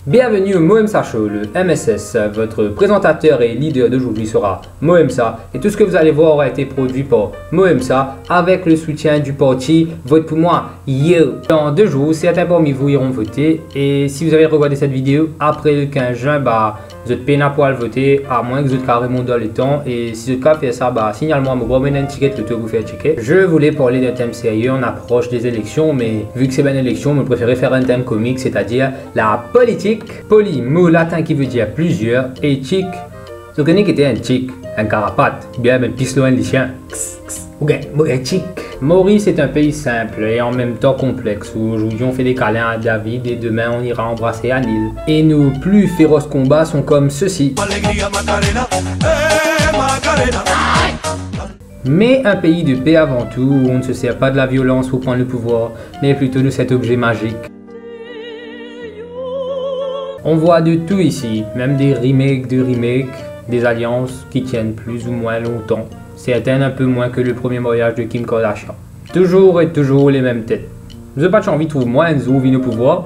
Bienvenue au Moemsa Show, le MSS. Votre présentateur et leader d'aujourd'hui sera Moemsa et tout ce que vous allez voir aura été produit par Moemsa avec le soutien du parti Vote pour moi, yo! Dans 2 jours, certains parmi vous iront voter et si vous avez regardé cette vidéo après le 15 juin, vous êtes peine à poil voter à moins que vous êtes carrément dans le temps et si vous avez fait ça, signale-moi, je vais un ticket le tour vous faire checker. Je voulais parler d'un thème sérieux, on approche des élections mais vu que c'est bien élection, je préférais faire un thème comique, c'est-à-dire la politique. Poly, mot latin qui veut dire plusieurs, et chic, ce que était un chic, un carapate, bien un piston un chien. Ok, chic. Maurice est un pays simple et en même temps complexe où aujourd'hui on fait des câlins à David et demain on ira embrasser Anil. Et nos plus féroces combats sont comme ceci. Mais un pays de paix avant tout où on ne se sert pas de la violence pour prendre le pouvoir, mais plutôt de cet objet magique. On voit de tout ici, même des remakes de remakes, des alliances qui tiennent plus ou moins longtemps. Certaines un peu moins que le premier mariage de Kim Kardashian. Toujours et toujours les mêmes têtes. Vous n'avez pas envie de trouver moi Enzo vient au pouvoir?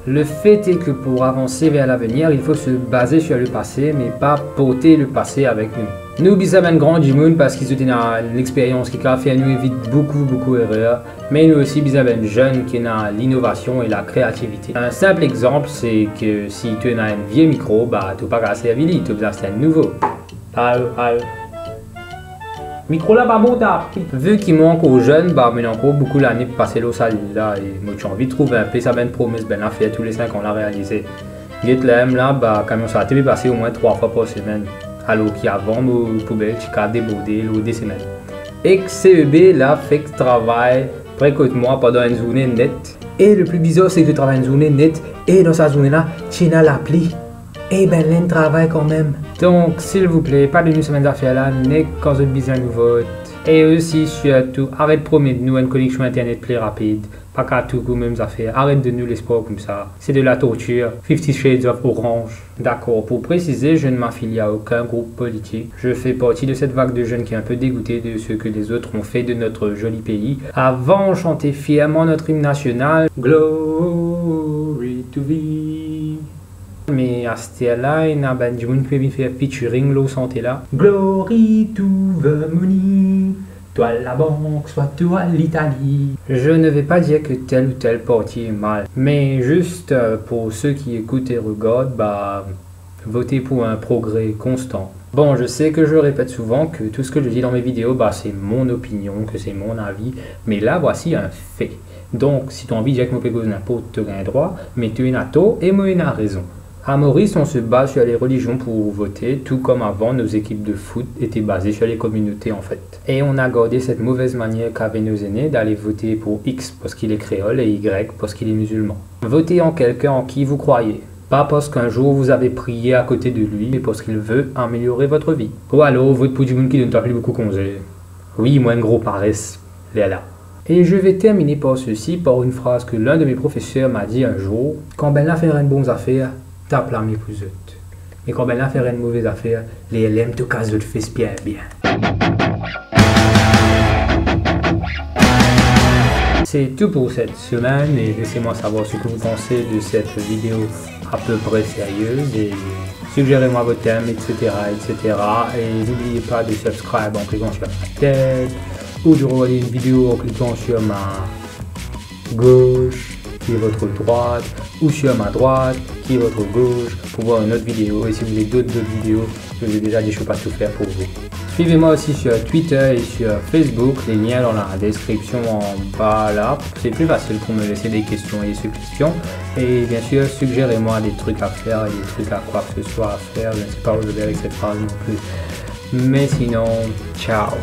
Le fait est que pour avancer vers l'avenir, il faut se baser sur le passé, mais pas porter le passé avec nous. Nous bisons un grand Jimoun parce qu'ils ont une expérience qui a fait nous éviter beaucoup d'erreurs, mais nous aussi bisons un jeune qui a l'innovation et la créativité. Un simple exemple, c'est que si tu as un vieux micro, tu n'as pas qu'à servir, tu as besoin d'un nouveau. Allô. Micro là, pas bon tard. Vu qu'il manque aux jeunes, mais encore beaucoup l'année pour passer l'eau salée là et moi j'ai envie de trouver un peu ça ben promesse ben la fait tous les 5 ans l'a réalisé. Get là camion ça a été passé au moins 3 fois par semaine. Alors qui avant nos poubelles tu as débordé l'eau des semaines. Et CEB là fait que travail précotement pendant une journée nette. Et le plus bizarre c'est que tu travailles une journée nette et dans sa journée là tu as l'appli. Et ben l'un travaille quand même. Donc s'il vous plaît, pas de nous semaine d'affaires là, n'est quand vous besoin de vote. Et aussi surtout, arrête de promettre nous une connexion internet plus rapide. Pas qu'à tout coup mêmes affaires. Arrête de nous l'espoir comme ça. C'est de la torture. 50 Shades of Orange. D'accord, pour préciser, je ne m'affilie à aucun groupe politique. Je fais partie de cette vague de jeunes qui est un peu dégoûté de ce que les autres ont fait de notre joli pays. Avant, chanter fièrement notre hymne national. Glory to thee. Mais à ce là il y a du monde qui peut faire featuring l'eau santé là. Glory to the money, toi la banque, soit toi l'Italie. Je ne vais pas dire que tel ou tel parti est mal, mais juste pour ceux qui écoutent et regardent, votez pour un progrès constant. Bon, je sais que je répète souvent que tout ce que je dis dans mes vidéos, c'est mon opinion, que c'est mon avis, mais là voici un fait. Donc si tu as envie de dire que mon pégo n'importe tu as un droit, mais tu es tort et moi j'ai raison. À Maurice, on se base sur les religions pour voter, tout comme avant, nos équipes de foot étaient basées sur les communautés en fait. Et on a gardé cette mauvaise manière qu'avaient nos aînés d'aller voter pour X parce qu'il est créole et Y parce qu'il est musulman. Votez en quelqu'un en qui vous croyez. Pas parce qu'un jour vous avez prié à côté de lui, mais parce qu'il veut améliorer votre vie. Ou alors, vote pour du monde qui ne t'a plus beaucoup congé. Oui, moins de gros paresse, là. Et je vais terminer par ceci, par une phrase que l'un de mes professeurs m'a dit un jour. Quand ben là faire une bonne affaire, tape la méprisette. Et quand ben là faire une mauvaise affaire, les LM te cassent le fesse bien. C'est tout pour cette semaine et laissez-moi savoir ce que vous pensez de cette vidéo à peu près sérieuse et suggérez-moi vos thèmes, etc. Et n'oubliez pas de subscribe en cliquant sur ma tête ou de regarder une vidéo en cliquant sur ma gauche qui est votre droite ou sur ma droite qui est votre gauche pour voir une autre vidéo. Et si vous voulez d'autres vidéos, je vous ai déjà dit je ne peux pas tout faire pour vous. Suivez-moi aussi sur Twitter et sur Facebook, les liens dans la description en bas là. C'est plus facile pour me laisser des questions et des suggestions. Et bien sûr, suggérez-moi des trucs à faire et des trucs à quoi que ce soit à faire. Je ne sais pas où je vais avec cette phrase non plus. Mais sinon, ciao.